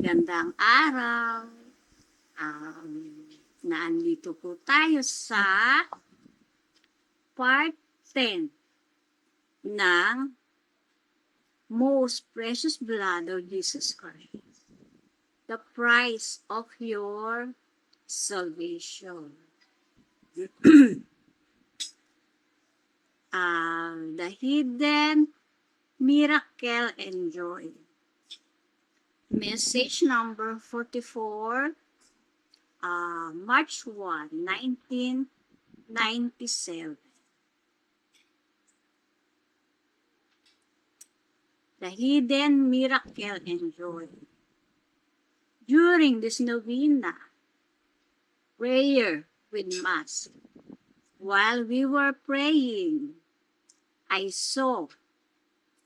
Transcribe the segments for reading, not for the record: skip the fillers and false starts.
Magandang araw. Naandito po tayo sa part 10 ng Most Precious Blood of Jesus Christ, the price of your salvation. The hidden miracle and joy. Message number 44, March 1, 1997. The hidden miracle and joy. During this novena, prayer with Mass, while we were praying, I saw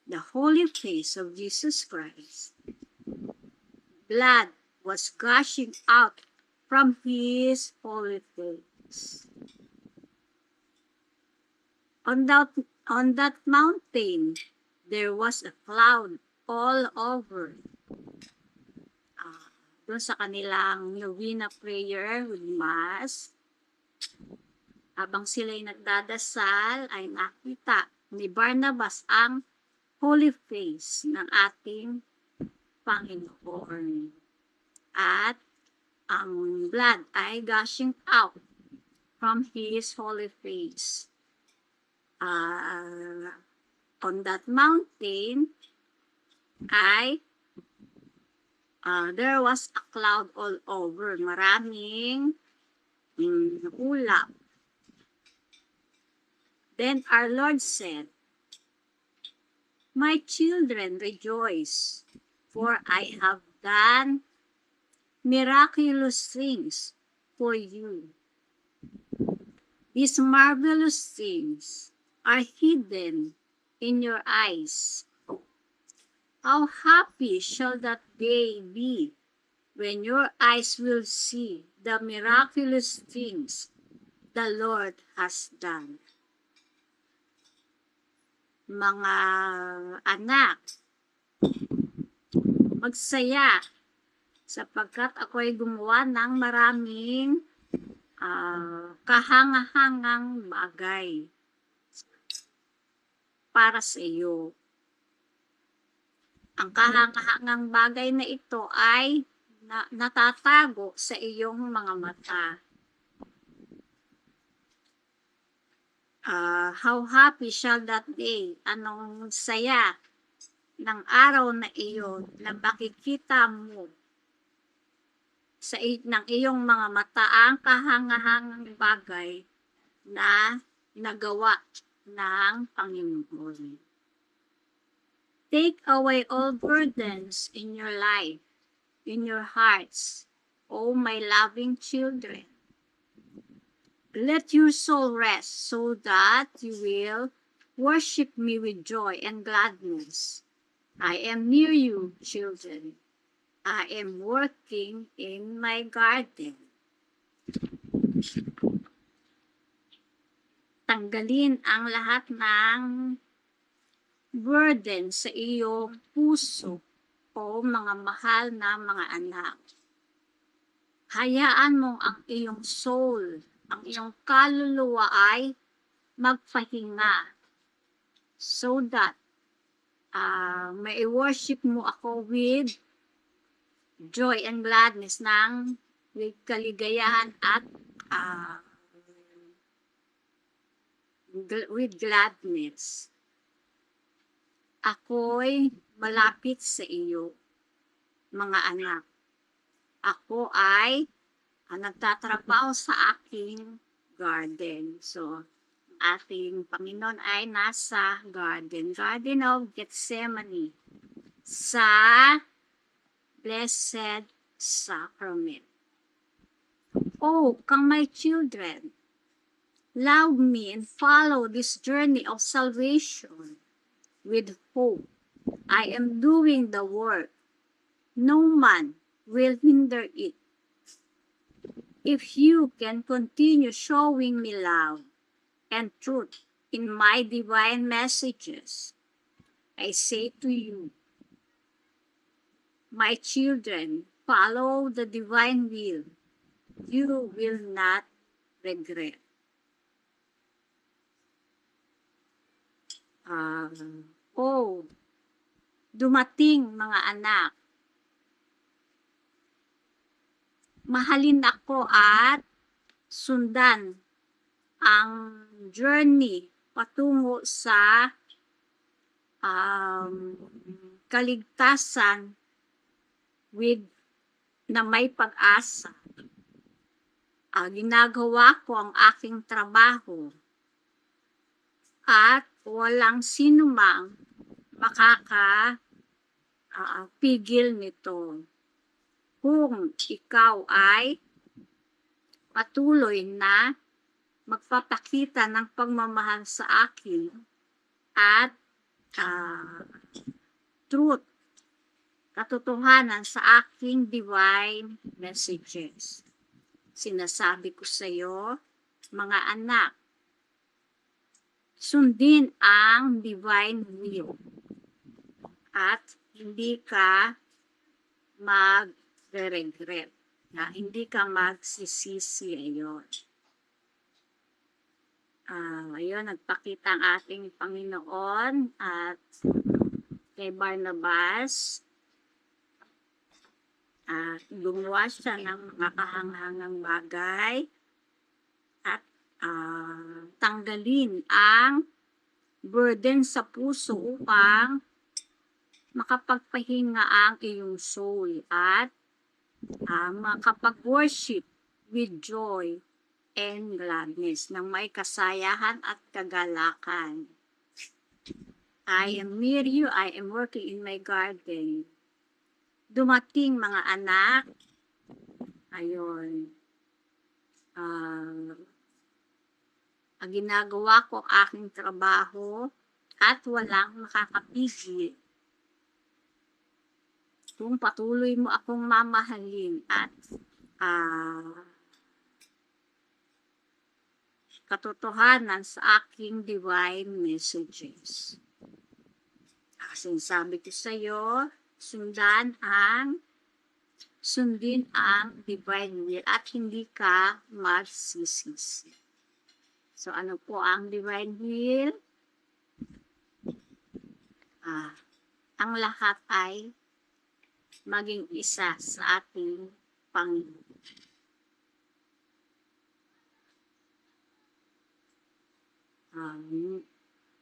the holy face of Jesus Christ. Blood was gushing out from his holy face. On that mountain, there was a cloud all over. Doon sa kanilang novena prayer with Mass, habang sila'y nagdadasal, ay nakita ni Barnabas ang holy face ng ating Panginoon. At ang blood ay gushing out from his holy face. On that mountain ay there was a cloud all over. Maraming ulap. Then our Lord said, "My children, rejoice, for I have done miraculous things for you. These marvelous things are hidden in your eyes. How happy shall that day be when your eyes will see the miraculous things the Lord has done." Mga anak, magsaya sapagkat ako ay gumawa ng maraming kahangahangang bagay para sa iyo. Ang kahangahangang bagay na ito ay natatago sa iyong mga mata. How happy shall that day? Anong saya ng araw na iyon na makikita mo ng iyong mga mata ang kahangahangang bagay na nagawa ng Panginoon. Take away all burdens in your life, in your hearts, O my loving children. Let your soul rest so that you will worship me with joy and gladness. I am near you, children. I am working in my garden. Tanggalin ang lahat ng burden sa iyong puso o mga mahal na mga anak. Hayaan mong ang iyong soul, ang iyong kaluluwa ay magpahinga so that may worship mo ako with joy and gladness, with kaligayahan at with gladness. Ako'y malapit sa iyo, mga anak. Ako ay nagtatrabaho sa aking garden. So, ating Panginoon ay nasa Garden of Gethsemane, sa Blessed Sacrament. Oh, come my children, love me and follow this journey of salvation with hope. I am doing the work. No man will hinder it. If you can continue showing me love and truth in my divine messages, I say to you, my children, follow the divine will. You will not regret. Oh, dumating mga anak. Mahalin ako at sundan ang journey patungo sa kaligtasan na may pag-asa. Ginagawa ko ang aking trabaho at walang sinumang makakapigil nito. Kung ikaw ay patuloy na magpapakita ng pagmamahal sa akin at truth, katotohanan sa aking divine messages. Sinasabi ko sa iyo, mga anak, sundin ang divine will at hindi ka mag-regret, hindi ka magsisisi. Ayun, nagpakita ang ating Panginoon at kay Barnabas. Gumawa siya ng mga kahanghangang bagay at tanggalin ang burden sa puso upang makapagpahinga ang iyong soul at makapag-worship with joy and gladness ng may kasayahan at kagalakan. I am near you, I am working in my garden. Dumating mga anak, ayun, ang ginagawa ko aking trabaho at walang makakapigil. Kung patuloy mo akong mamahalin at katotohanan sa aking divine messages. Sinasabi ko sa iyo, sundin ang divine will at hindi ka magsisisi. So, ano po ang divine will? Ang lahat ay maging isa sa ating Panginoon.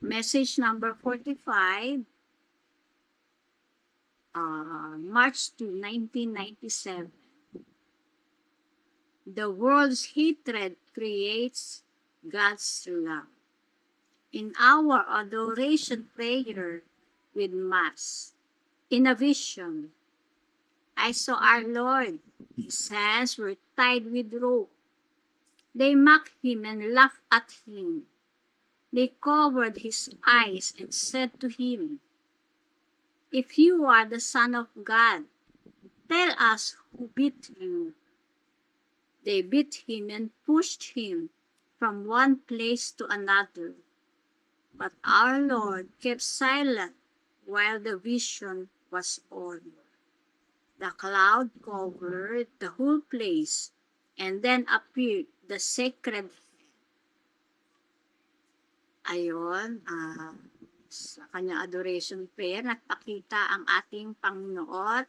Message number 45. March 2, 1997. The world's hatred creates God's love. In our adoration prayer with Mass, in a vision, I saw our Lord. His hands were tied with rope. They mocked him and laughed at him. They covered his eyes and said to him, "If you are the Son of God, tell us who beat you." They beat him and pushed him from one place to another. But our Lord kept silent while the vision was on. The cloud covered the whole place, and then appeared the sacred head. Ayon, sa kanyang adoration prayer, nagpakita ang ating Panginoon,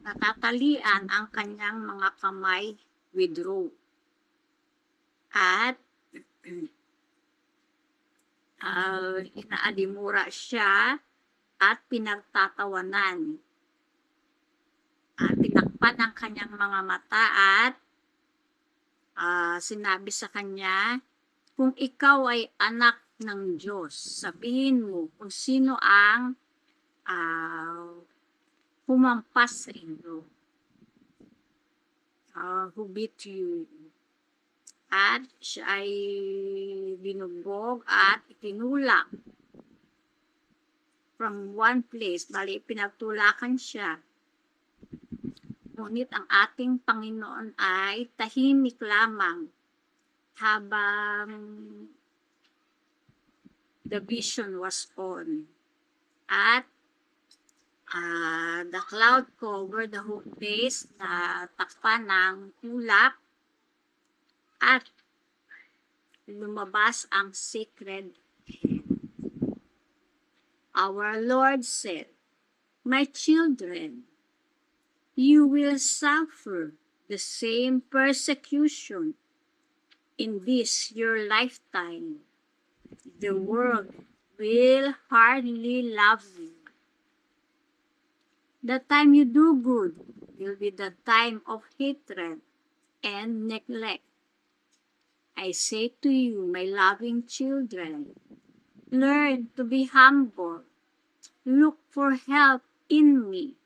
natatalian ang kanyang mga kamay with rope. At inaalimura siya at pinagtatawanan. Tinakpan ang kanyang mga mata at sinabi sa kanya, "Kung ikaw ay anak ng Diyos, sabihin mo kung sino ang humampas sa inyo. Who beat you?" At siya ay binugbog at itinulak from one place. Bali, pinagtulakan siya. Ngunit ang ating Panginoon ay tahimik lamang habang the vision was on. At The cloud covered the whole place na takpan ng ulap at lumabas ang sacred hand. Our Lord said, "My children, you will suffer the same persecution in this your lifetime. The world will hardly love you. The time you do good will be the time of hatred and neglect. I say to you, my loving children, learn to be humble. Look for help in me.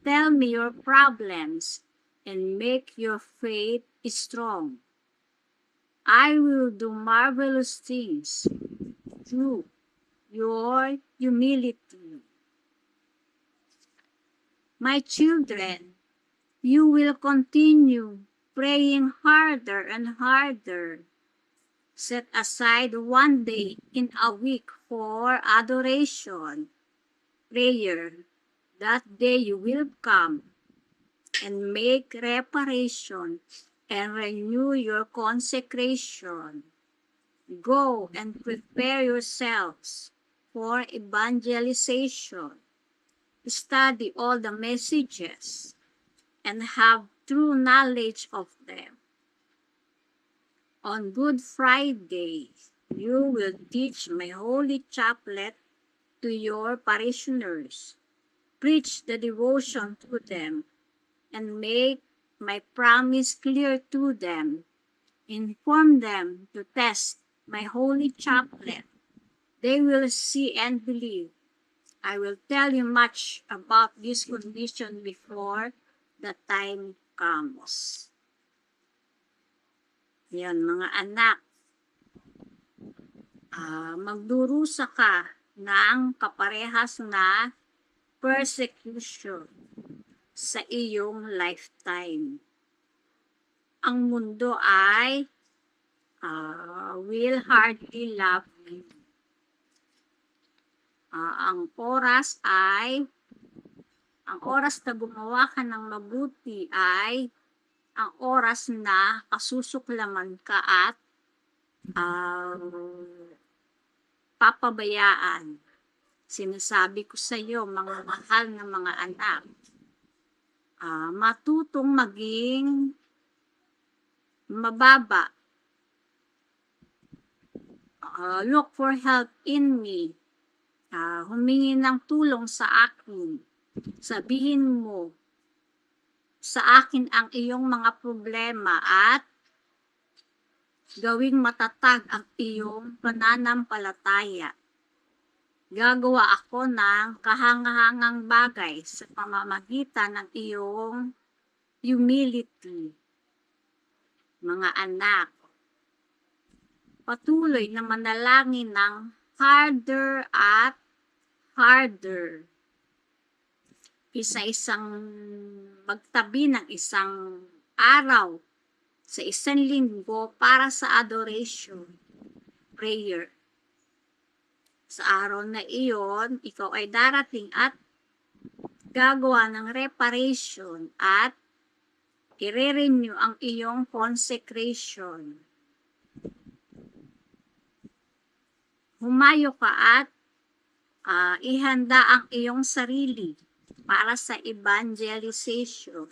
Tell me your problems and make your faith strong. I will do marvelous things through your humility. My children, you will continue praying harder and harder. Set aside one day in a week for adoration, prayer. That day you will come and make reparation and renew your consecration. Go and prepare yourselves for evangelization. Study all the messages and have true knowledge of them. On Good Friday, you will teach my holy chaplet to your parishioners. Preach the devotion to them and make my promise clear to them. Inform them to test my holy chaplet. They will see and believe. I will tell you much about this condition before the time comes. Yan mga anak, magdurusa ka ng kaparehas na persecution sa iyong lifetime. Ang mundo ay will hardly love you. Ang oras na gumawa ka ng mabuti ay ang oras na kasusuklaman ka at papabayaan. Sinasabi ko sa iyo, mga mahal na mga anak, matutong maging mababa. Look for help in me. Humingi ng tulong sa akin. Sabihin mo sa akin ang iyong mga problema at gawing matatag ang iyong pananampalataya. Gagawa ako ng kahangahangang bagay sa pamamagitan ng iyong humility. Mga anak, patuloy na manalangin ng harder at harder. Isa-isang magtabi ng isang araw sa isang linggo para sa adoration, prayer. Sa araw na iyon, ikaw ay darating at gagawa ng reparation at i-renew ang iyong consecration. Humayo ka at ihanda ang iyong sarili para sa evangelization.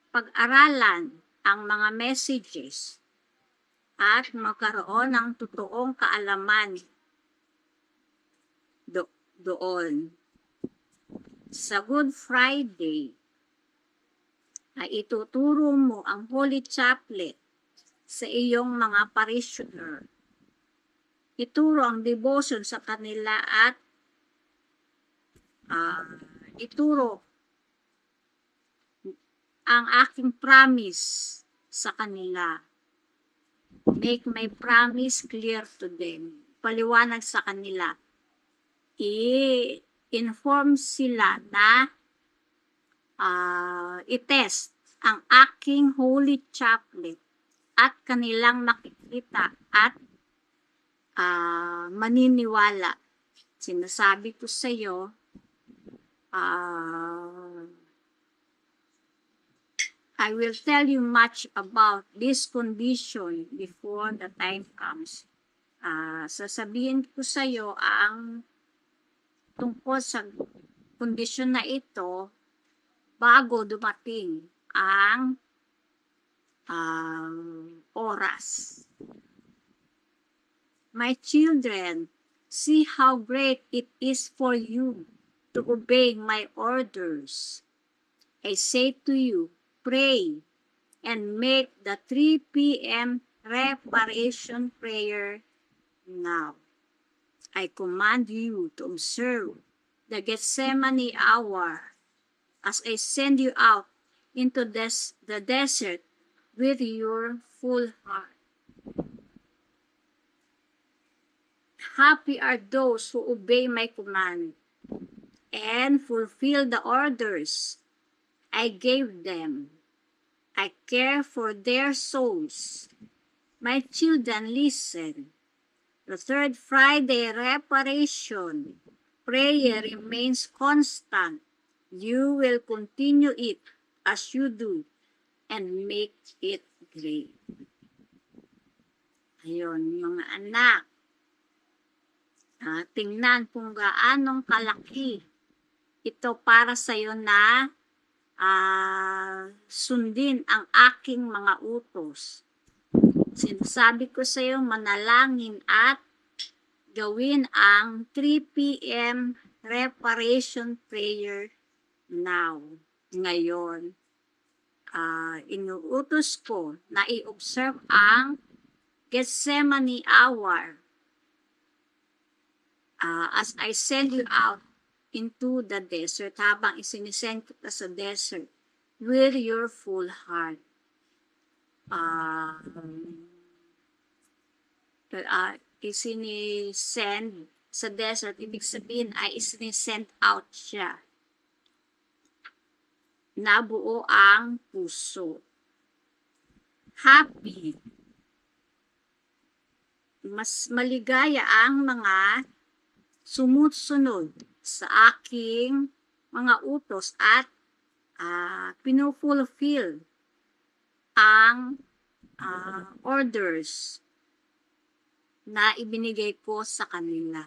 Pag-aralan ang mga messages at magkaroon ng totoong kaalaman doon. Sa Good Friday, ay ituturo mo ang Holy Chaplet sa iyong mga parishioner. Ituro ang devotion sa kanila at ituro ang aking promise sa kanila. Make my promise clear to them. Paliwanag sa kanila. I-inform sila na i-test ang aking Holy Chaplet at kanilang makikita at maniniwala. Sinasabi ko sa iyo, I will tell you much about this condition before the time comes. Sasabihin ko sa iyo ang tungkol sa kondisyon na ito bago dumating ang oras. My children, see how great it is for you to obey my orders. I say to you, pray and make the 3 p.m. reparation prayer now. I command you to observe the Gethsemane hour as I send you out into the desert with your full heart. Happy are those who obey my command and fulfill the orders I gave them. I care for their souls. My children, listen. The third Friday reparation prayer remains constant. You will continue it as you do and make it great. Ayun, mga anak. Tingnan kung gaanong kalaki ito para sa iyo na sundin ang aking mga utos. Sinasabi ko sa iyo, manalangin at gawin ang 3 p.m. reparation prayer now. Ngayon, inuutos ko na i-observe ang Gethsemane hour as I send you out into the desert, habang isinisend kita sa desert with your full heart. Isinisend sa desert, ibig sabihin ay isinisend out siya. Nabuo ang puso. Happy. Mas maligaya ang mga sumusunod sa aking mga utos at pinufulfill ang orders na ibinigay ko sa kanila.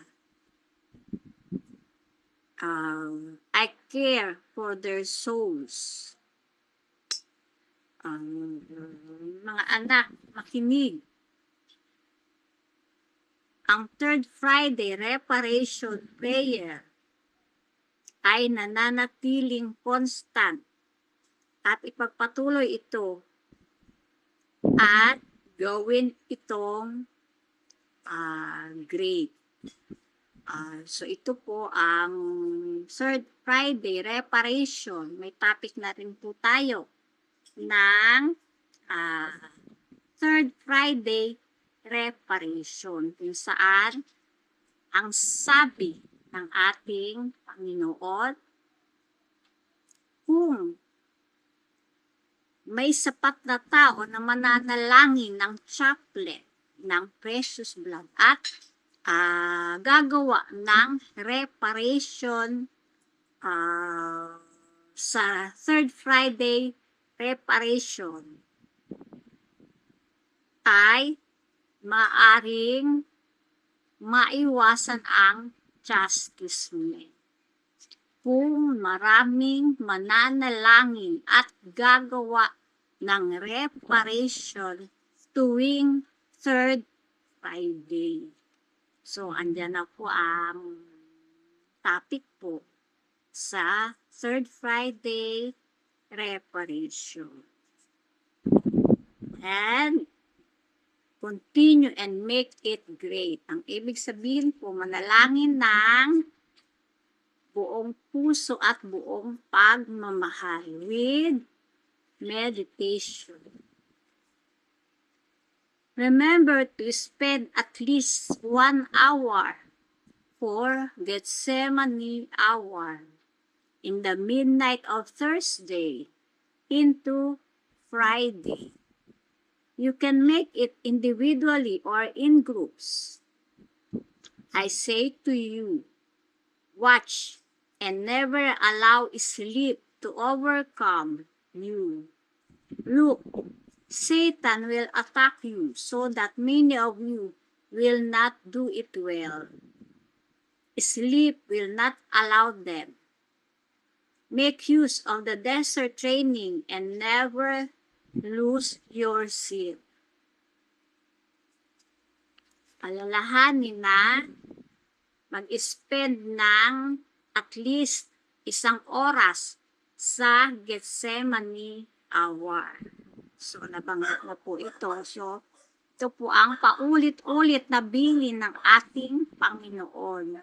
I care for their souls. Mga anak, makinig. Ang third Friday reparation prayer ay nananatiling constant at ipagpatuloy ito at gawin itong great. So ito po ang third Friday reparation. May topic na rin po tayo ng third Friday reparation, kung saan ang sabi ng ating Panginoon, kung may sapat na tao na mananalangin ng chaplet ng precious blood at gagawa ng reparation sa third Friday reparation, ay maaring maiwasan ang chastisement. Kung maraming mananalangin at gagawa ng reparation tuwing third Friday. So, andyan na po ang topic po sa third Friday reparation. And continue and make it great. Ang ibig sabihin po, manalangin ng buong puso at buong pagmamahal with meditation. Remember to spend at least 1 hour for Gethsemane hour in the midnight of Thursday into Friday. You can make it individually or in groups. I say to you, watch and never allow sleep to overcome you. Look, Satan will attack you so that many of you will not do it well. Sleep will not allow them. Make use of the desert training and never lose your sleep. Alalahanin na mag-spend ng at least 1 oras sa Gethsemane hour. So, nabanggit na po ito. So, ito po ang paulit-ulit na bilin ng ating Panginoon.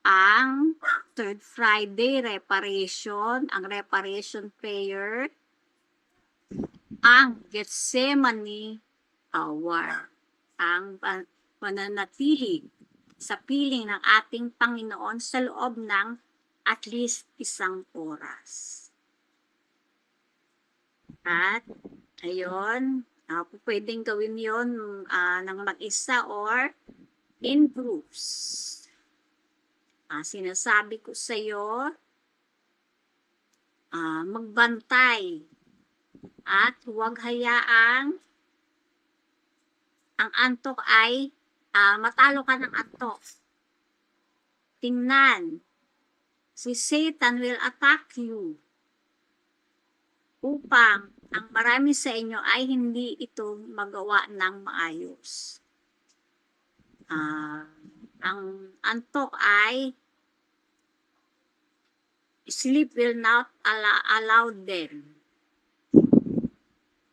Ang Third Friday reparation, ang reparation prayer, ang Gethsemane hour, ang pananatili sa piling ng ating Panginoon sa loob ng at least 1 oras. At, ayun, pwedeng gawin yon ng mag-isa or in groups. Sinasabi ko sa iyo, magbantay at huwag hayaang ang antok ay matalo ka ng antok. Tingnan, si Satan will attack you upang ang marami sa inyo ay hindi ito magawa ng maayos. Ang antok ay sleep will not allow them.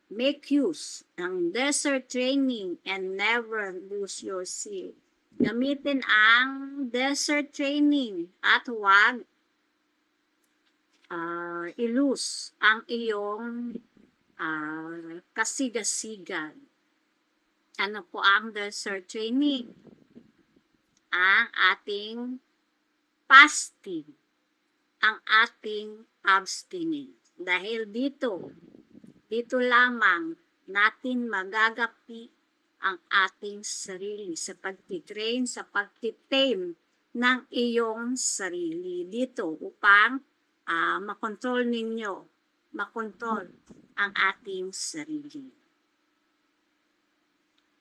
Make use ng desert training and never lose your sleep. Gamitin ang desert training at huwag ilus ang iyong kasigasigan. Ano po ang desert training? Ang ating fasting, ang ating abstinence. Dahil dito lamang natin magagapi ang ating sarili sa pagtitrain, sa pagtitame ng iyong sarili dito upang makontrol ang ating sarili.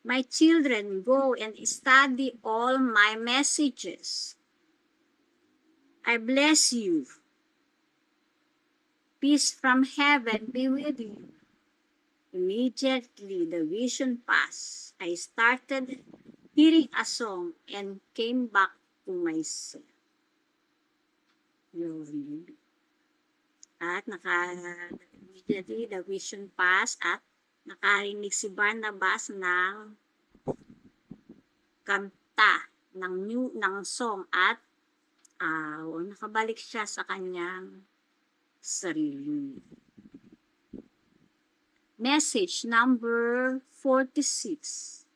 My children, go and study all my messages. I bless you. Peace from heaven be with you. Immediately the vision passed. I started hearing a song and came back to myself. At immediately the vision passed at nakarinig si Barnabas ng kanta, ng song at nakabalik siya sa kanyang sarili. Message number 46,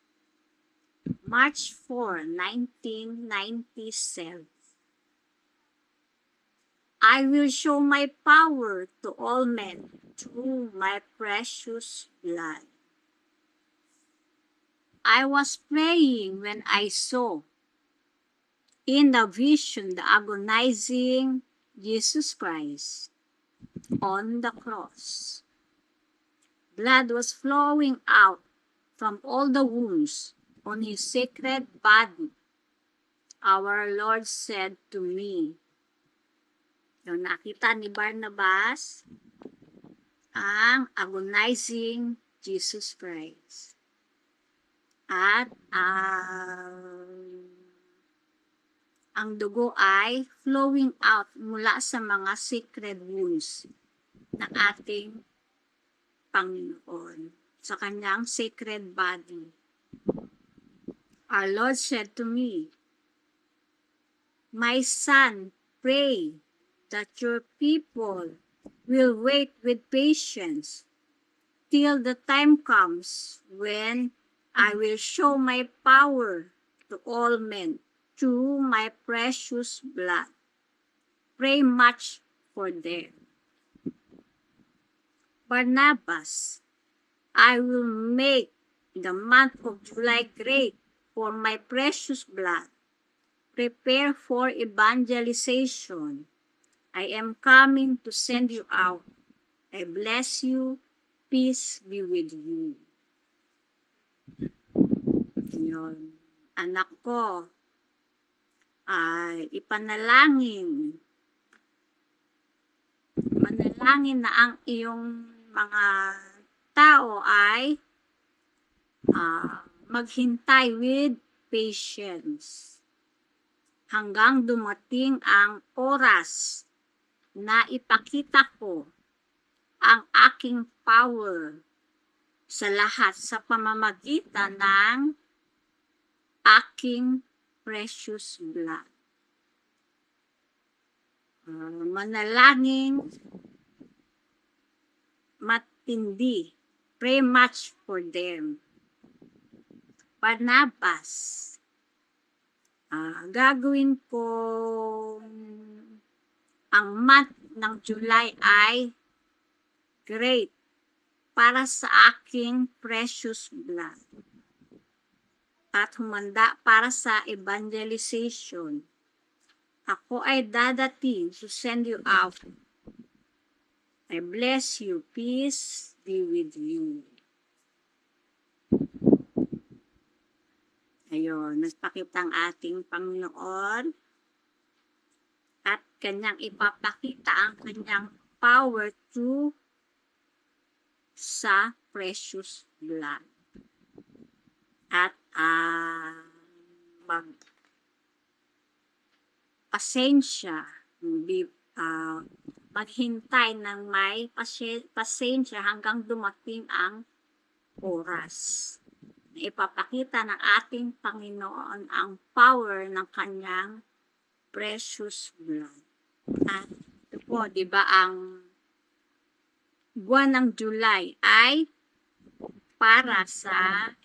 March 4, 1997. I will show my power to all men through my precious blood. I was praying when I saw in the vision the agonizing Jesus Christ on the cross. Blood was flowing out from all the wounds on his sacred body. Our Lord said to me, yung nakita ni Barnabas, ang agonizing Jesus Christ. At ang dugo ay flowing out mula sa mga sacred wounds ng ating Panginoon, sa kanyang sacred body. Our Lord said to me, my son, pray that your people will wait with patience till the time comes when I will show my power to all men through my precious blood. Pray much for them. Barnabas, I will make the month of July great for my precious blood. Prepare for evangelization I am coming to send you out. I bless you. Peace be with you. Yun. Anak ko, ay ipanalangin. Manalangin na ang iyong mga tao ay maghintay with patience hanggang dumating ang oras na ipakita ko ang aking power sa lahat sa pamamagitan ng aking precious blood. Manalangin matindi. Pray much for them. Barnabas, gagawin ko ang month ng July ay great para sa aking precious blood at humanda para sa evangelization. Ako ay dadating to send you out. I bless you. Peace be with you. Ayun, nagpakita ang ating Panginoon at kanyang ipapakita ang kanyang power through sa precious blood. At pasensya, maghintay ng may pasensya hanggang dumating ang oras. Ipapakita ng ating Panginoon ang power ng kanyang precious blood. At ito po, di ba, ang buwan ng July ay para sa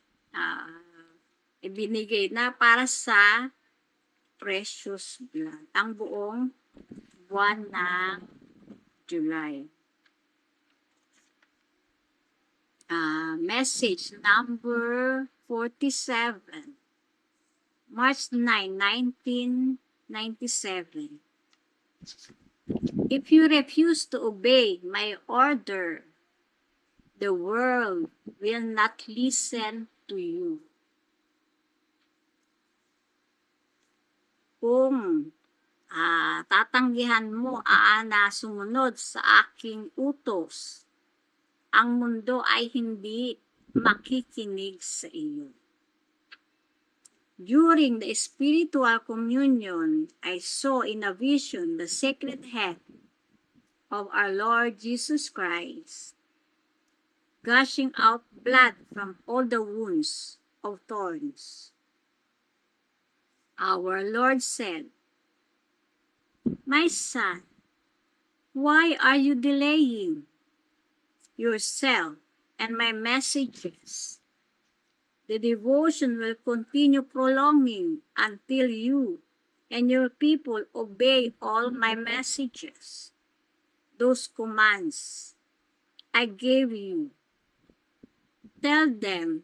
ibinigay na para sa precious blood. Ang buong buwan ng July. Message number 47, March 9, 1997. If you refuse to obey my order, the world will not listen to you. Kung tatanggihan mo na sumunod sa aking utos, ang mundo ay hindi makikinig sa iyo. During the spiritual communion, I saw in a vision the sacred head of our Lord Jesus Christ, gushing out blood from all the wounds of thorns. Our Lord said, "My son, why are you delaying yourself and my messages? The devotion will continue prolonging until you and your people obey all my messages, those commands I gave you. Tell them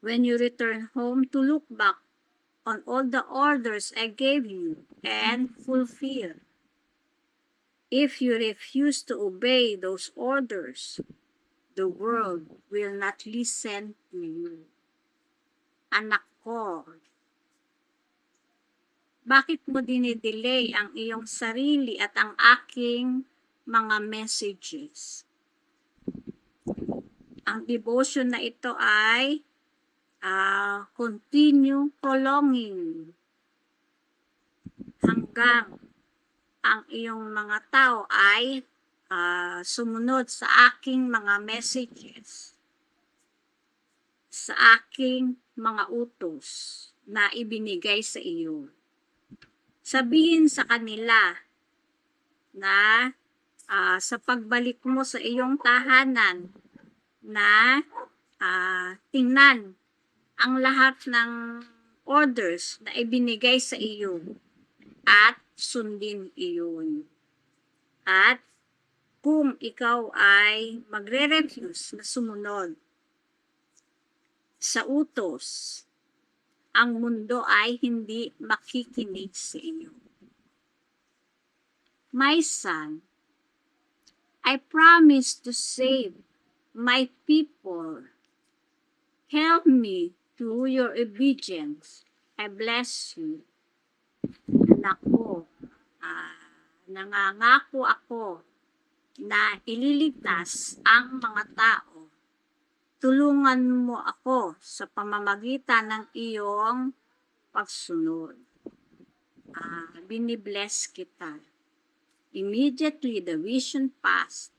when you return home to look back on all the orders I gave you and fulfill. If you refuse to obey those orders, the world will not listen to you." Anak ko, bakit mo dinidelay ang iyong sarili at ang aking mga messages? Ang devotion na ito ay continue prolonging hanggang ang iyong mga tao ay sumunod sa aking mga messages, sa aking mga utos na ibinigay sa iyo. Sabihin sa kanila na sa pagbalik mo sa iyong tahanan na tingnan ang lahat ng orders na ibinigay sa iyo at sundin iyon. At kung ikaw ay magre-refuse na sumunod sa utos, ang mundo ay hindi makikinig sa iyo. My son, I promise to save my people. Help me through your obedience. I bless you. Anak ko, nangangako ako na ililigtas ang mga tao. Tulungan mo ako sa pamamagitan ng iyong pagsunod. Binibless kita. Immediately the vision passed.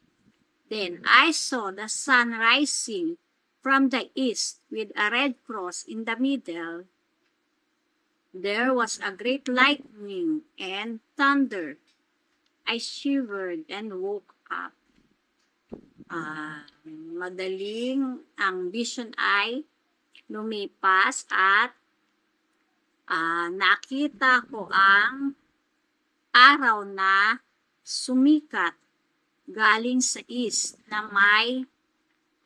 Then I saw the sun rising from the east with a red cross in the middle. There was a great lightning and thunder. I shivered and woke up. Madaling ang vision ay lumipas at nakita ko ang araw na sumikat galing sa east na may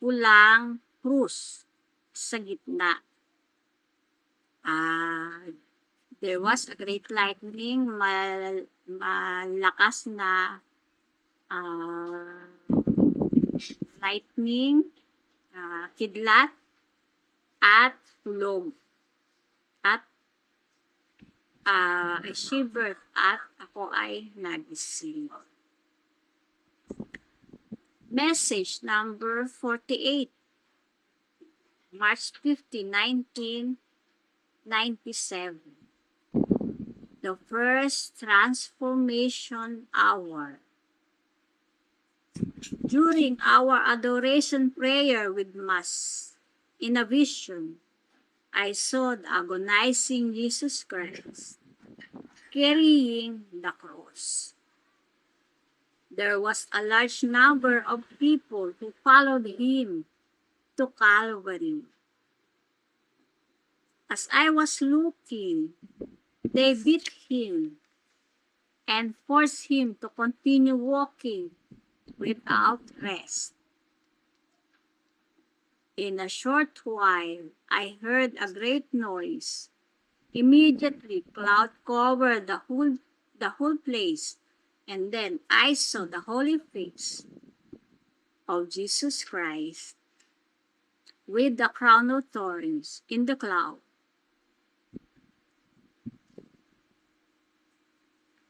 pulang krus sa gitna. There was a great lightning, malakas na lightning, kidlat, at tulog. At I shivered at ako ay nagising. Message number 48, March 15, 1997. The first transformation hour. During our adoration prayer with Mass, in a vision, I saw the agonizing Jesus Christ carrying the cross. There was a large number of people who followed him to Calvary. As I was looking, they beat him and forced him to continue walking without rest. In a short while, I heard a great noise. Immediately, cloud covered the whole place, and then I saw the holy face of Jesus Christ with the crown of thorns in the cloud.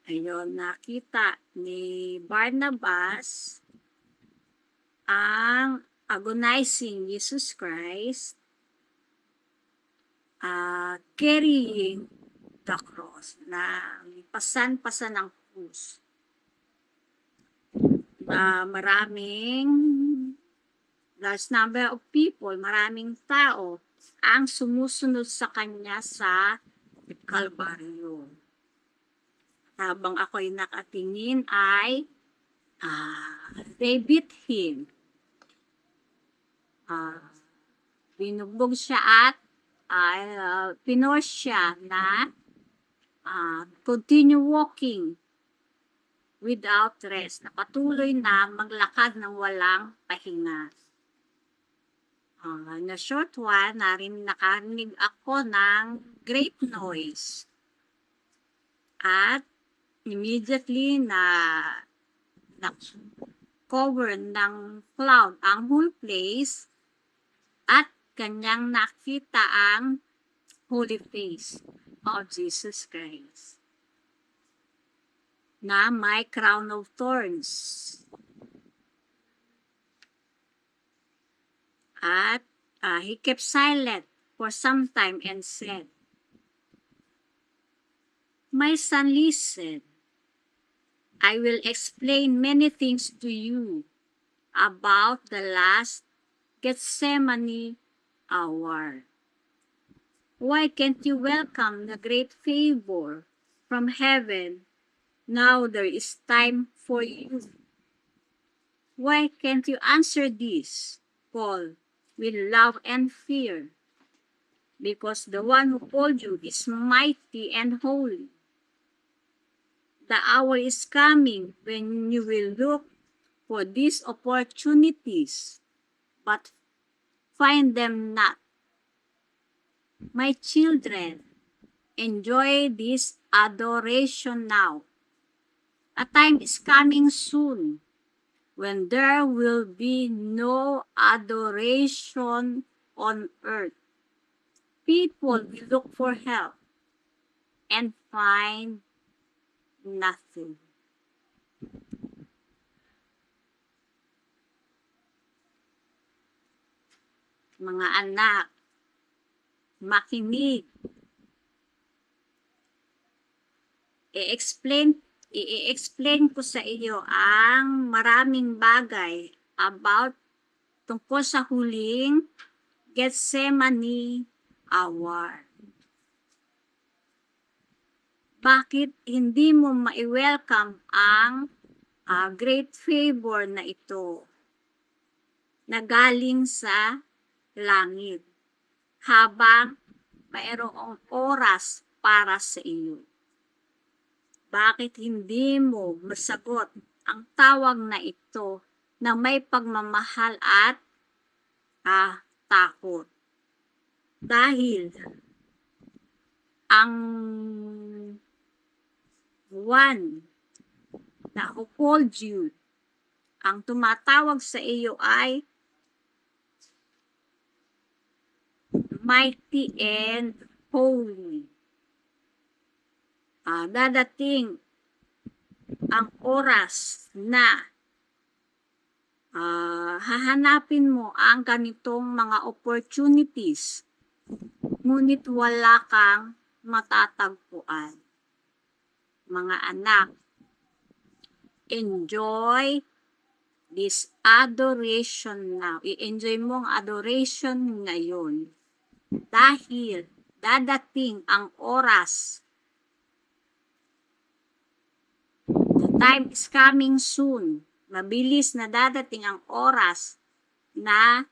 Ayun, nakita ni Barnabas ang agonizing Jesus Christ carrying the cross, na pasan-pasan ng krus. Maraming large number of people, maraming tao ang sumusunod sa kanya sa Kalbaryo. Habang ako'y nakatingin ay they beat him. Binugbog siya at pinorse siya na continue walking without rest, na patuloy na maglakad ng walang pahinga. Na short while, nakarinig ako ng great noise. At immediately cover ng cloud ang whole place at kanyang nakita ang holy face of Jesus Christ na may crown of thorns. At he kept silent for some time and said, "My son, listen. I will explain many things to you about the last Gethsemane hour. Why can't you welcome the great favor from heaven now there is time for you? Why can't you answer this call with love and fear? Because the one who called you is mighty and holy. The hour is coming when you will look for these opportunities, but find them not. My children, enjoy this adoration now. A time is coming soon when there will be no adoration on earth. People will look for help and find nothing. Mga anak, makinig. I-explain ko sa iyo ang maraming bagay about tungkol sa huling Gethsemane hour. Bakit hindi mo ma-welcome ang great favor na ito na galing sa langit habang mayroong oras para sa iyo? Bakit hindi mo masagot ang tawag na ito na may pagmamahal at takot? Dahil ang one na who called you, ang tumatawag sa iyo ay mighty and holy. Dadating ang oras na hahanapin mo ang ganitong mga opportunities, ngunit wala kang matatagpuan. Mga anak, enjoy this adoration now. I-enjoy mo ang adoration ngayon. Dahil dadating ang oras. The time is coming soon. Mabilis na dadating ang oras na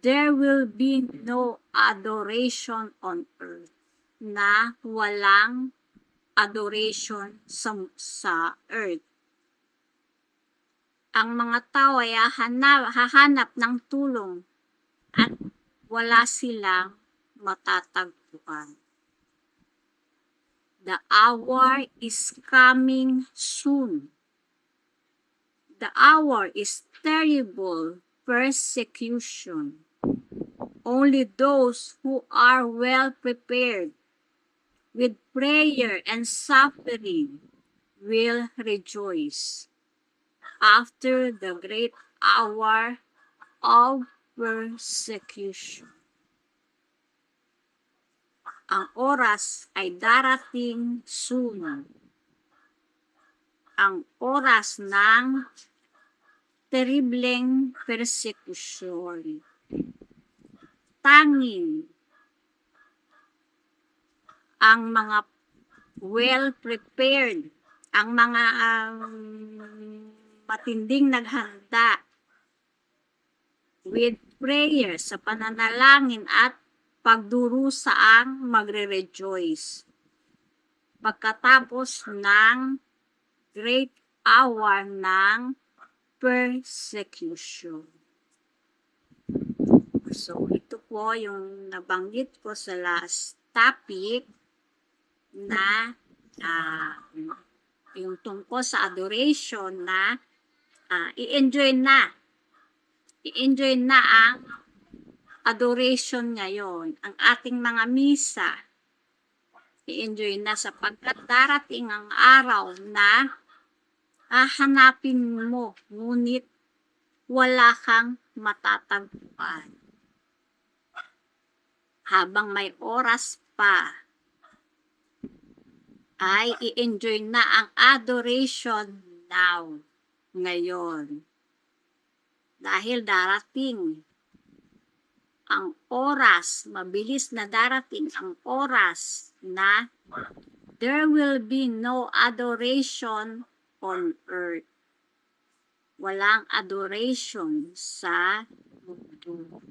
there will be no adoration on earth. Na walang adoration sa earth. Ang mga tao ay hahanap ng tulong at wala silang matatagpuan. The hour is coming soon. The hour is terrible persecution. Only those who are well prepared with prayer and suffering will rejoice after the great hour of persecution. Ang oras ay darating soon. Ang oras ng terribleng persecution. Tanging ang mga well-prepared, ang mga matinding naghanda with prayer sa pananalangin at pagdurusa ang magre-rejoice pagkatapos ng great hour ng persecution. So, ito po yung nabanggit ko sa last topic na yung tungkol sa adoration na i-enjoy na ang adoration ngayon. Ang ating mga misa, i-enjoy na sapagkat darating ang araw na hanapin mo, ngunit wala kang matatagpuan. Habang may oras pa, ay i-enjoy na ang adoration now, ngayon. Dahil darating ang oras, mabilis na darating ang oras na there will be no adoration on earth. Walang adoration sa mundo.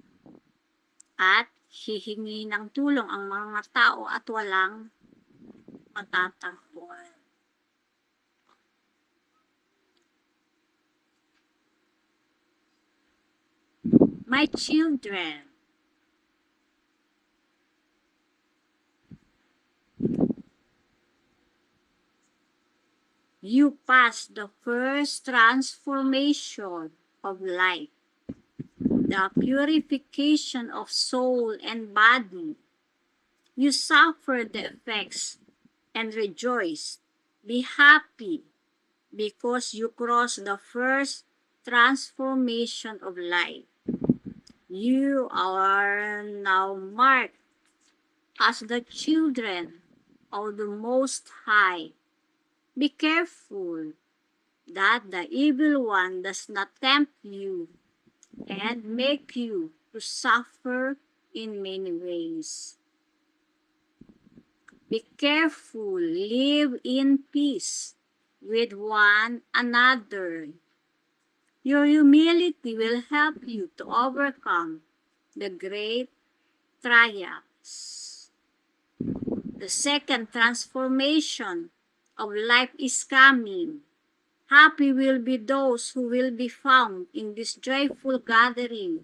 At hihingi ng tulong ang mga tao at walang matatagpuan. My children, you pass the first transformation of life, the purification of soul and body. You suffer the effects and rejoice. Be happy because you cross the first transformation of life. You are now marked as the children of the Most High. Be careful that the evil one does not tempt you and make you to suffer in many ways. Be careful, live in peace with one another. Your humility will help you to overcome the great trials. The second transformation of life is coming. Happy will be those who will be found in this joyful gathering.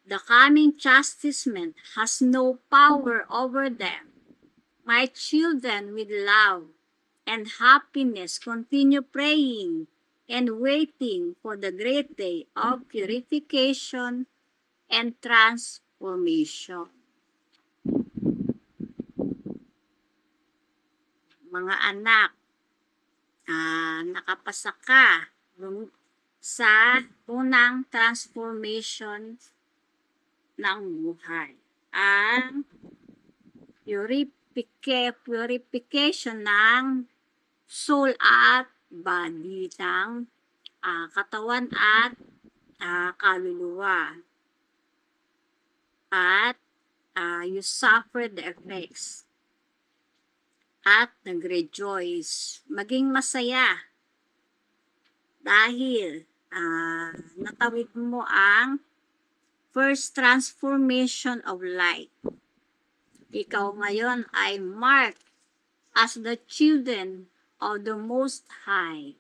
The coming chastisement has no power over them. My children, with love and happiness, continue praying and waiting for the great day of purification and transformation. Mga anak, nakapasa ka sa unang transformation ng buhay. Ang purification ng soul at body, ng katawan at kaluluwa. At you suffer the effects. At nag-rejoice. Maging masaya. Dahil natawid mo ang first transformation of life. Ikaw ngayon ay marked as the children of the Most High.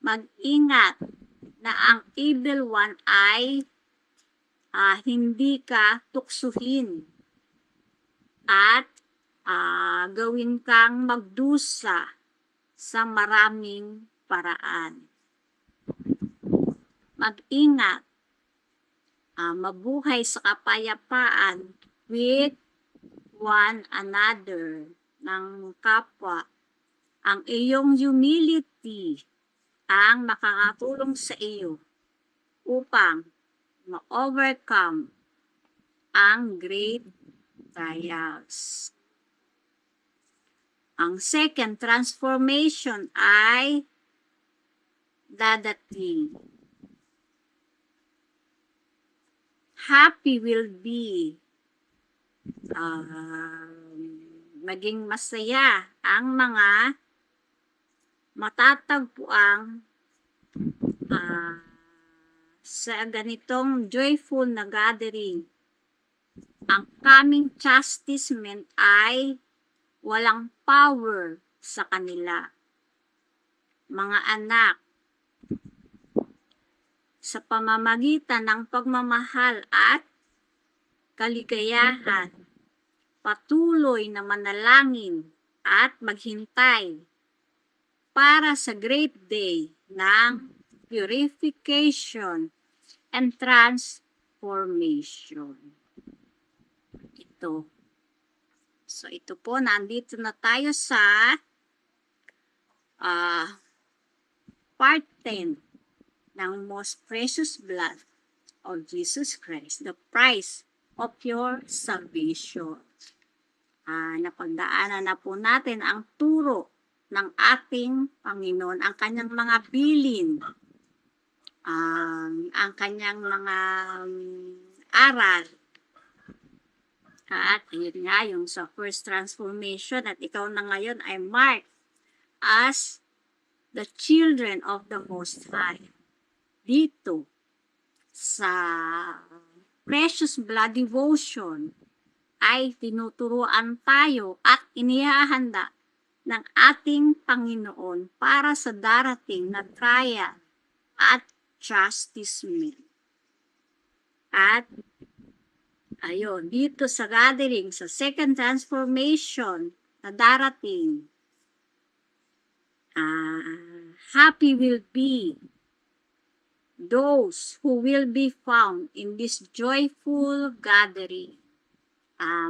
Mag-ingat na ang evil one ay hindi ka tuksuhin at gawin kang magdusa sa maraming paraan. Mag-ingat, mabuhay sa kapayapaan with one another, ng kapwa. Ang iyong humility ang makakatulong sa iyo upang ma-overcome ang great trials. Ang second transformation ay dadating. Happy will be maging masaya ang mga matatagpuang sa ganitong joyful na gathering. Ang coming chastisement ay walang power sa kanila. Mga anak, sa pamamagitan ng pagmamahal at kaligayahan, patuloy na manalangin at maghintay para sa great day ng purification and transformation. Ito. So, ito po, nandito na tayo sa part 10 ng most precious blood of Jesus Christ, the price of your salvation. Napagdaanan na po natin ang turo ng ating Panginoon, ang kanyang mga bilin, ang kanyang mga aral. At yun nga, yung sa first transformation, at ikaw na ngayon ay marked as the children of the Most High. Dito, sa Precious Blood Devotion, ay tinuturuan tayo at inihahanda ng ating Panginoon para sa darating na trial at chastisement. At ayun, dito sa gathering, sa second transformation na darating, Happy will be those who will be found in this joyful gathering.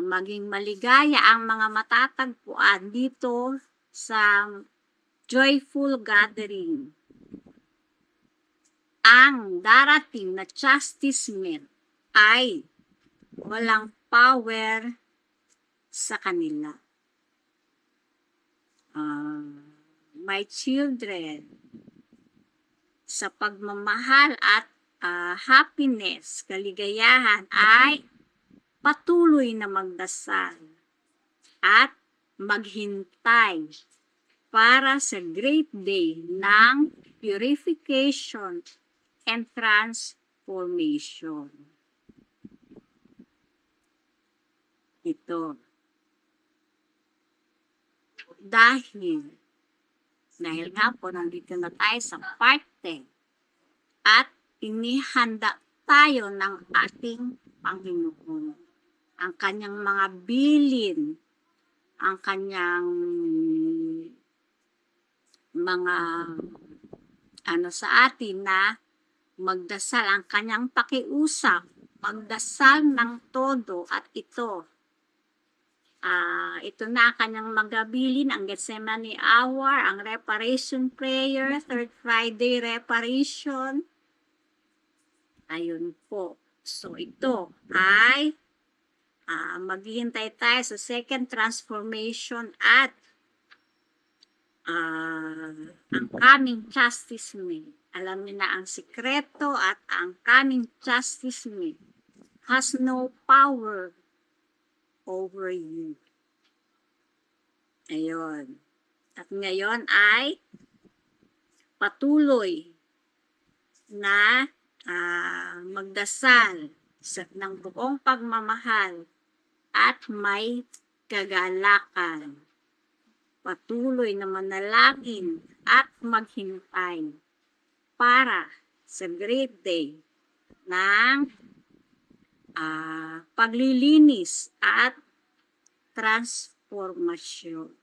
Maging maligaya ang mga matatagpuan dito sa joyful gathering. Ang darating na chastisement ay walang power sa kanila. My children, sa pagmamahal at happiness, kaligayahan ay patuloy na magdasal at maghintay para sa great day ng purification and transformation. Ito. Dahil nga po, nandito na tayo sa part 10 at inihanda tayo ng ating Panginoon. Ang kanyang mga bilin, ang kanyang mga sa atin na magdasal, ang kanyang pakiusap, magdasal ng todo at ito na ang kanyang magabilin, ang Gethsemane hour, ang reparation prayer, Third Friday reparation. Ayun po. So ito ay maghihintay tayo sa second transformation at ang coming chastisement. Alam niyo na ang sikreto at ang coming chastisement has no power over you. Ayun. At ngayon ay patuloy na magdasal ng buong pagmamahal at may kagalakan. Patuloy na manalangin at maghintay para sa great day ng paglilinis at transformasyon.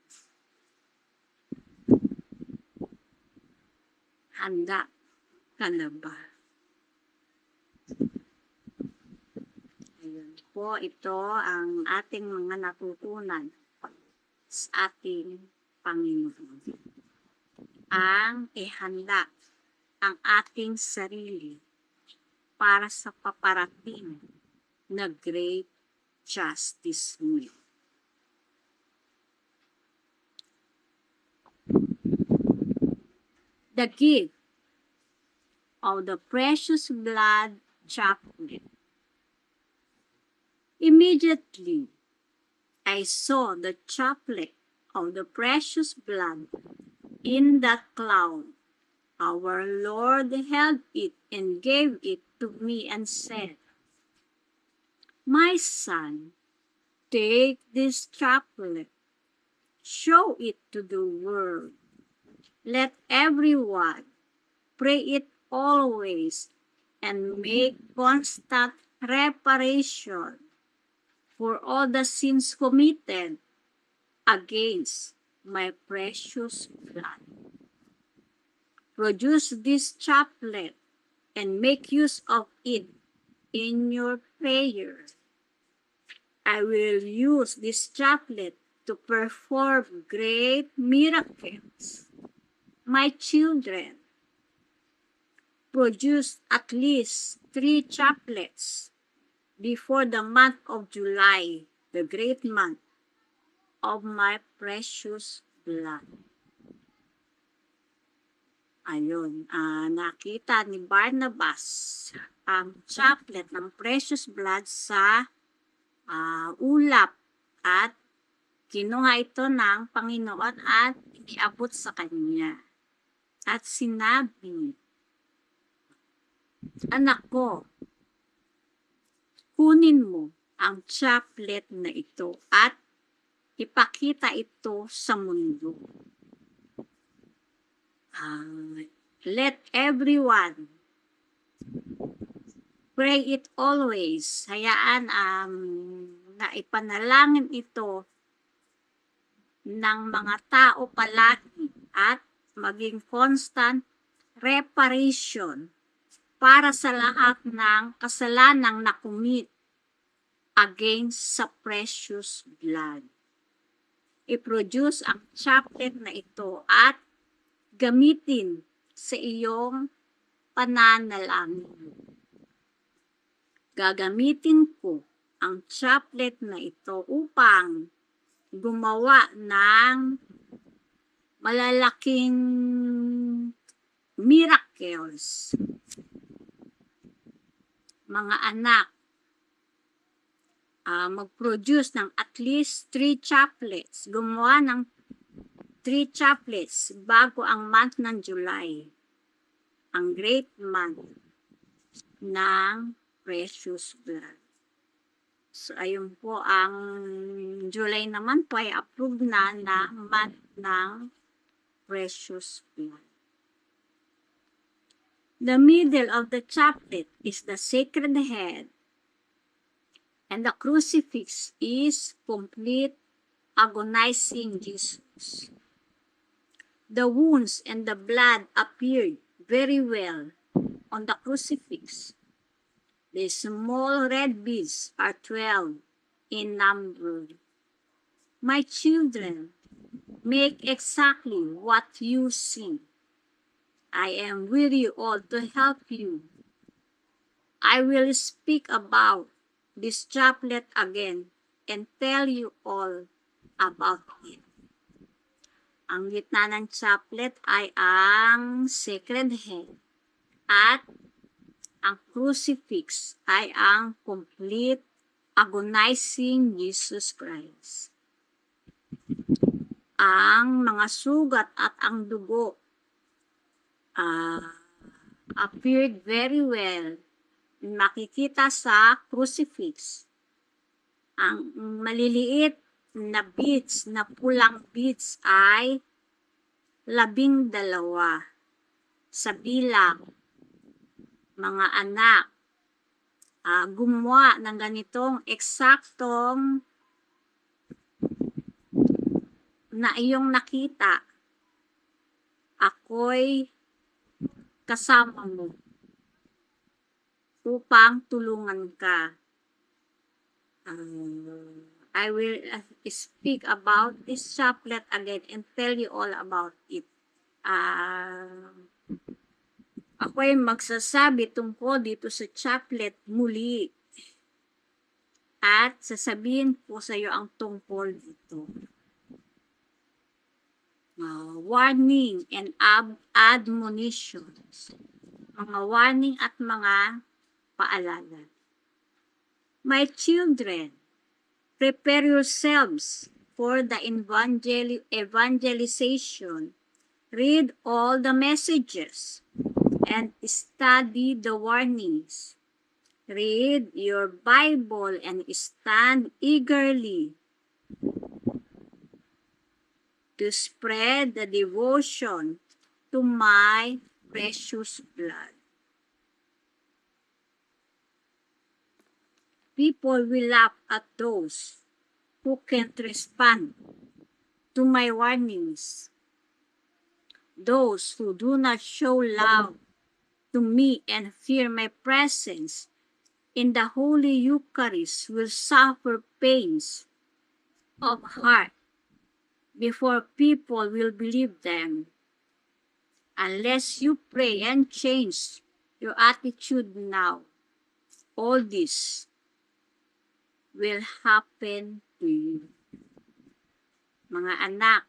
Handa ka na ba? Ayun po, ito ang ating mga natutunan sa ating Panginoon. Ang ihanda ang ating sarili para sa paparating na great chastisement. The gift of the precious blood chaplet. Immediately, I saw the chaplet of the precious blood in the cloud. Our Lord held it and gave it to me and said, My son, take this chaplet, show it to the world. Let everyone pray it always and make constant reparation for all the sins committed against my precious blood. Produce this chaplet and make use of it in your prayer. I will use this chaplet to perform great miracles. My children, produce at least 3 chaplets before the month of July, the great month of my precious blood. Ayun, nakita ni Barnabas ang chaplet ng precious blood sa ulap at kinuha ito ng Panginoon at iniabot sa kanya. At sinabi, Anak ko, kunin mo ang chaplet na ito at ipakita ito sa mundo. Let everyone pray it always. Hayaan na ipanalangin ito ng mga tao palagi at maging constant reparation para sa lahat ng kasalanang nakumit against sa precious blood. I-produce ang chaplet na ito at gamitin sa iyong pananalangin. Gagamitin ko ang chaplet na ito upang gumawa ng malalaking miracles. Mga anak, mag-produce ng at least 3 chaplets. Gumawa ng 3 chaplets bago ang month ng July. Ang great month ng precious blood. So, ayun po, ang July naman po ay approved na month ng precious blood. The middle of the chaplet is the sacred head, and the crucifix is complete agonizing Jesus. The wounds and the blood appeared very well on the crucifix. The small red beads are 12 in number. My children, make exactly what you see. I am with you all to help you. I will speak about this chaplet again and tell you all about it. Ang gitna ng chaplet ay ang sacred head at ang crucifix ay ang complete agonizing Jesus Christ. Ang mga sugat at ang dugo appeared very well. Makikita sa crucifix. Ang maliliit na beads, na pulang beads ay 12 sa bilang. Mga anak, gumawa ng ganitong eksaktong na iyong nakita. Ako'y kasama mo upang tulungan ka. I will speak about this chaplet again and tell you all about it. Ako'y magsasabi tungkol dito sa chaplet muli. At sasabihin po sa iyo ang tungkol dito. Warning and admonitions. Mga warning at mga paalala. My children, prepare yourselves for the evangelization. Read all the messages and study the warnings. Read your Bible and stand eagerly to spread the devotion to my precious blood. People will laugh at those who can't respond to my warnings. Those who do not show love to me and fear my presence in the Holy Eucharist will suffer pains of heart before people will believe them. Unless you pray and change your attitude now, all this will happen to you. Mga anak,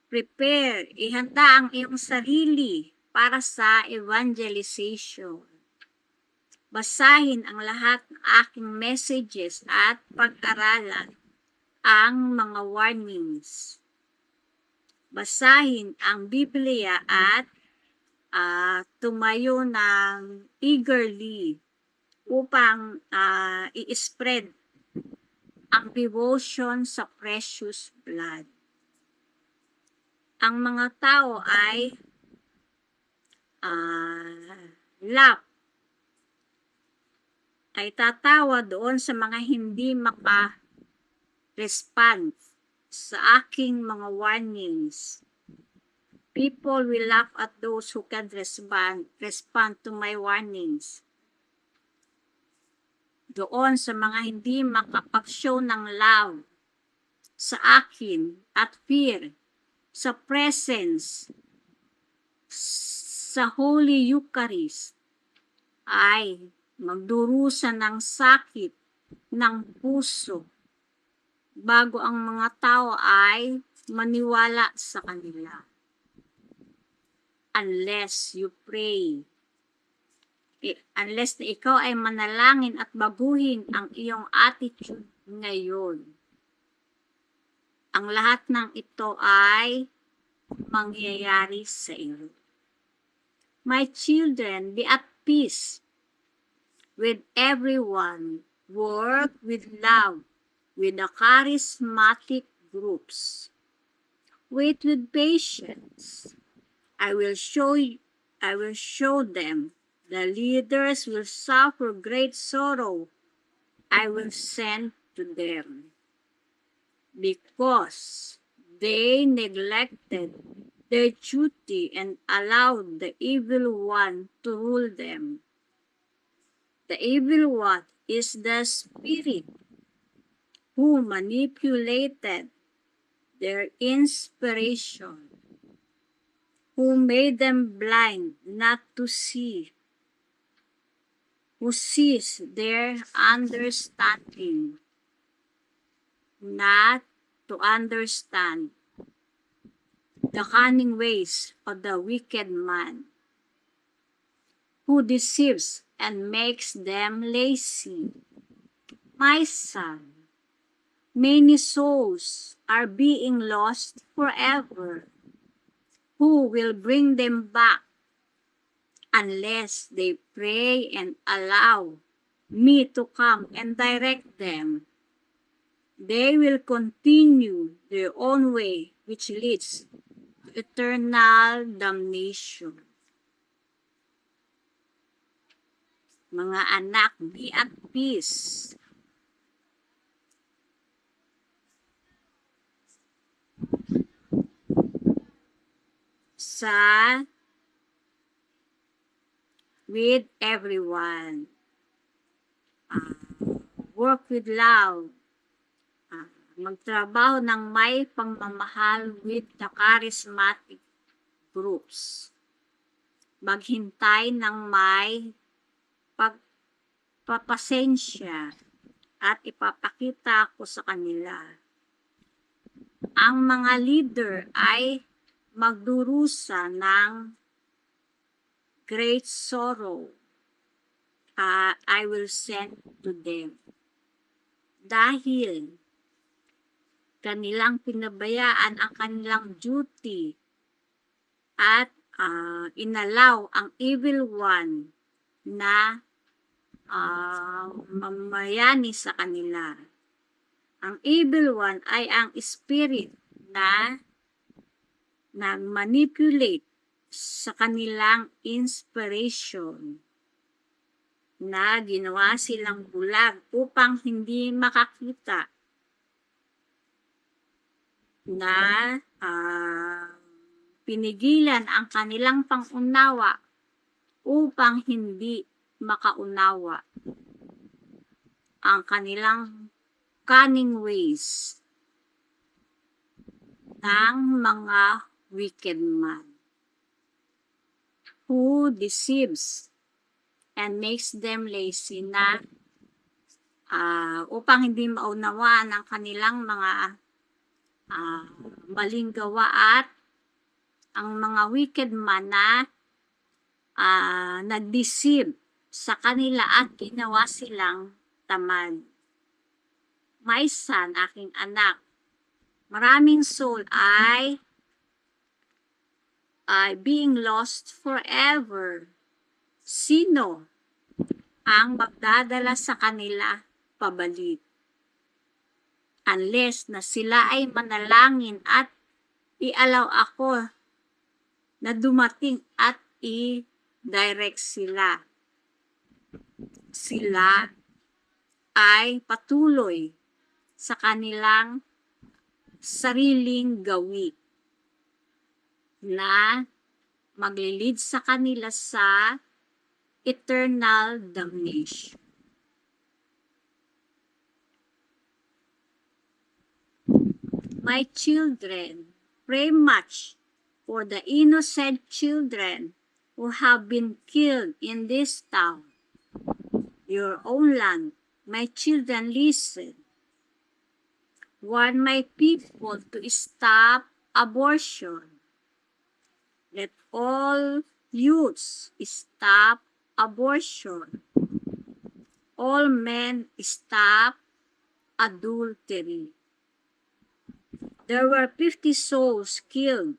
prepare, ihanda ang iyong sarili para sa evangelization. Basahin ang lahat ng aking messages at pag-aralan ang mga warnings. Basahin ang Biblia at tumayo ng eagerly upang i-spread ang devotion sa precious blood. Ang mga tao ay tatawa doon sa mga hindi maka-respond sa aking mga warnings. People will laugh at those who can respond to my warnings. Doon sa mga hindi makapag-show ng love sa akin at fear sa presence sa Holy Eucharist ay magdurusa ng sakit ng puso bago ang mga tao ay maniwala sa kanila. Unless you pray, unless na ikaw ay manalangin at baguhin ang iyong attitude ngayon, ang lahat ng ito ay mangyayari sa iyo. My children, be at peace with everyone. Work with love with the charismatic groups. Wait with patience. I will show them. The leaders will suffer great sorrow. I will send to them. Because they neglected their duty and allowed the evil one to rule them. The evil one is the spirit who manipulated their inspiration, who made them blind not to see, who sees their understanding, not to understand the cunning ways of the wicked man, who deceives and makes them lazy. My son, many souls are being lost forever. Who will bring them back unless they pray and allow me to come and direct them? They will continue their own way, which leads to eternal damnation. Mga anak, be at peace. With everyone. Work with love. Magtrabaho ng may pagmamahal with the charismatic groups. Maghintay ng may pagpapasensya at ipapakita ko sa kanila. Ang mga leader ay magdurusa ng great sorrow. I will send to them. Dahil kanilang pinabayaan ang kanilang duty at inalaw ang evil one na mamayani sa kanila. Ang evil one ay ang spirit na nag-manipulate sa kanilang inspiration, na ginawa silang bulag upang hindi makakita, na pinigilan ang kanilang pangunawa upang hindi makaunawa ang kanilang cunning ways ng mga wicked man, who deceives and makes them lazy, na upang hindi maunawaan ang kanilang mga maling gawa, at ang mga wicked man na nag-deceive sa kanila at ginawa silang tamad. My son, aking anak, maraming soul ay being lost forever. Sino ang magdadala sa kanila pabalik? Unless na sila ay manalangin at ialaw ako na dumating at i-direct sila. Sila ay patuloy sa kanilang sariling gawi. na maglilid sa kanila sa eternal damnation. My children, pray much for the innocent children who have been killed in this town, your own land. My children, listen. Warn my people to stop abortion. Let all youths stop abortion. All men stop adultery. There were 50 souls killed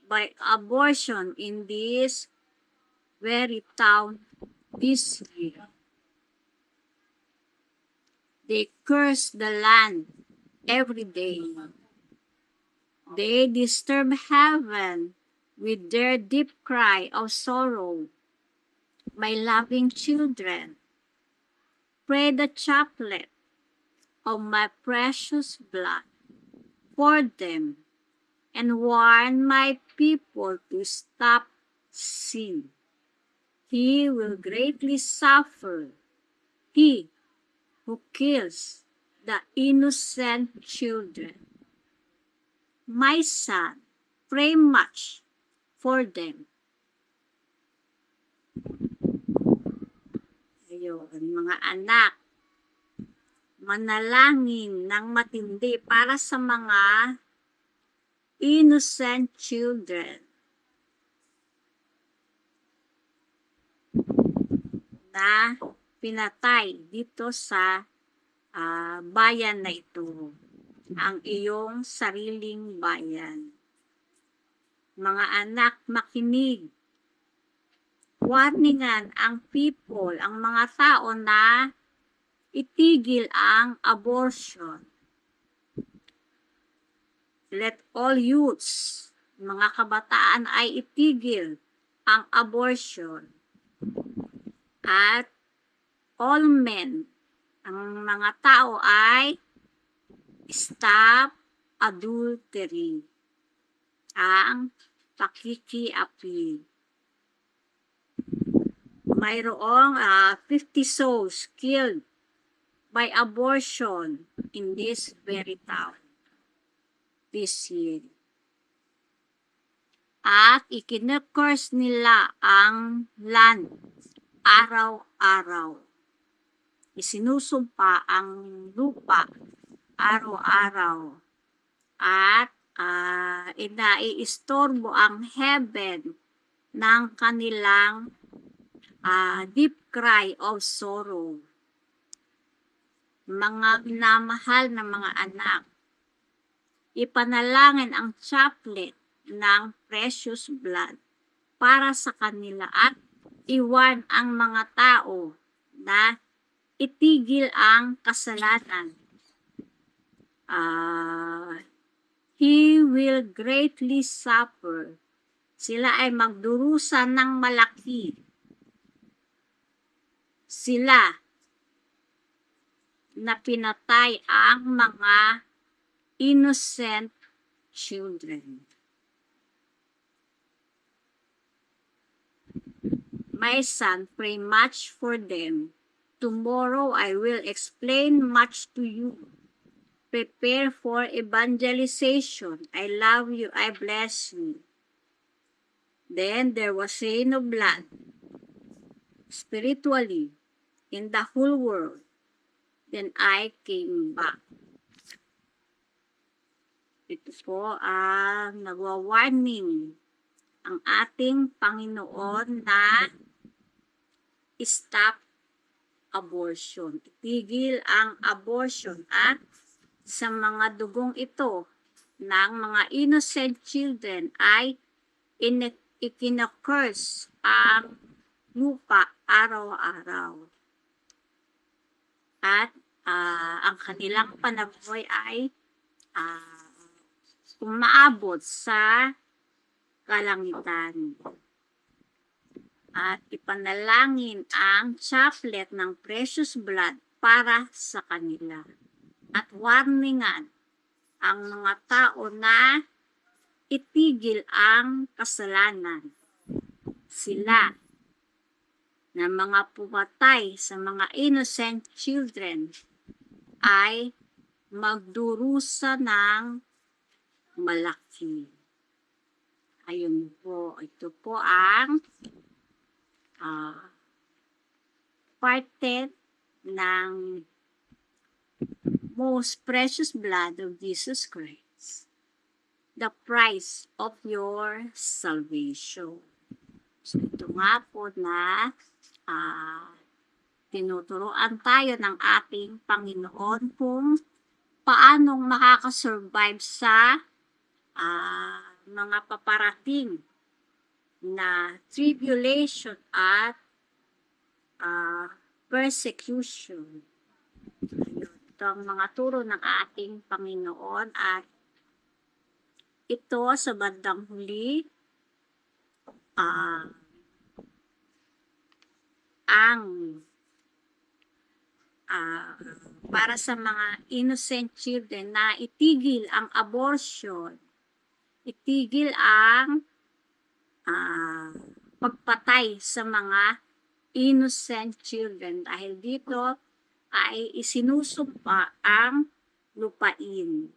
by abortion in this very town this year. They curse the land every day. They disturb heaven with their deep cry of sorrow. My loving children, pray the chaplet of my precious blood for them and warn my people to stop sin. He will greatly suffer, he who kills the innocent children. My son, pray much for them. Ayun, mga anak, manalangin ng matindi para sa mga innocent children na pinatay dito sa bayan na ito, ang iyong sariling bayan. Mga anak, makinig. Warningan ang people, ang mga tao na itigil ang abortion. Let all youths, mga kabataan ay itigil ang abortion. At all men, ang mga tao ay stop adultery, ang pakikiapi. Mayroong 50 souls killed by abortion in this very town this year. At ikinukurs nila ang land araw-araw. Isinusumpa ang lupa araw-araw. At inaiistorbo ang heaven ng kanilang deep cry of sorrow. Mga minamahal na mga anak, ipanalangin ang chaplet ng precious blood para sa kanila at iwan ang mga tao na itigil ang kasalanan. He will greatly suffer. Sila ay magdurusa ng malaki. Sila na pinatay ang mga innocent children. My son, pray much for them. Tomorrow I will explain much to you. Prepare for evangelization. I love you. I bless you. Then there was rain of blood, spiritually, in the whole world. Then I came back. Ito po ang nagwa-warning ang ating Panginoon na stop abortion. Itigil ang abortion at sa mga dugong ito ng mga innocent children ay ikinakurs ang lupa araw-araw. At ang kanilang panaboy ay umaabot sa kalangitan. At ipanalangin ang chaplet ng precious blood para sa kanila. At warningan ang mga tao na itigil ang kasalanan. Sila na mga pumatay sa mga innocent children ay magdurusa ng malaki. Ayun po, ito po ang parte ng most precious blood of Jesus Christ, the price of your salvation. So ito nga po na tinuturuan tayo ng ating Panginoon kung paanong makakasurvive sa mga paparating na tribulation at persecution. Ito ang mga turo ng ating Panginoon at ito sa bandang huli para sa mga innocent children na itigil ang abortion, itigil ang pagpatay sa mga innocent children dahil dito ay isinusumpa ang lupain.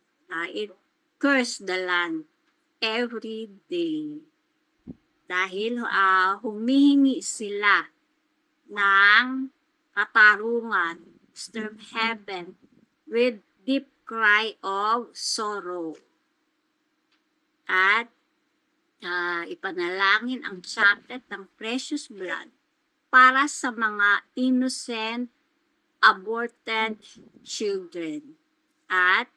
It curse the land every day. Dahil humihingi sila ng katarungan, disturb heaven with deep cry of sorrow. At ipanalangin ang chaplet ng precious blood para sa mga innocent aborted children. At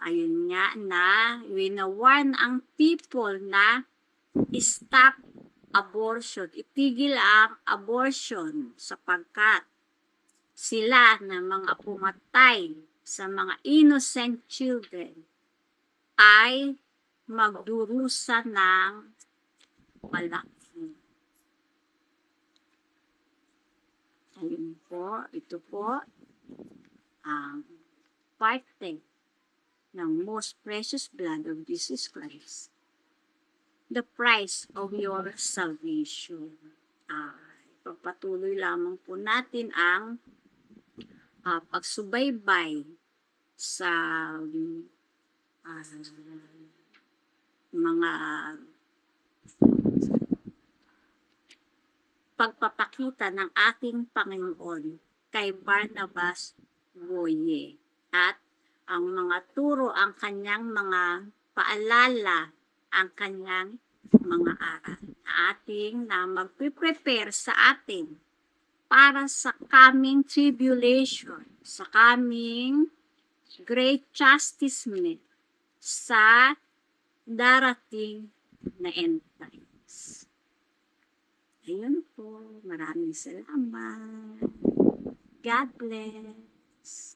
ayun nga na winawarn ang people na stop abortion, itigil ang abortion sapagkat sila na mga pumatay sa mga innocent children ay magdurusa ng malaki. Ayun po, ito po ang parte ng most precious blood of Jesus Christ, the price of your salvation. Ipagpatuloy lamang po natin ang pagsubaybay sa mga pagpapakita ng ating Panginoon kay Barnabas Boye at ang mga turo, ang kanyang mga paalala, ang kanyang mga aral na magpe-prepare sa atin para sa coming tribulation, sa coming great chastisement, sa darating na end times. Ayun po, maraming salamat. God bless.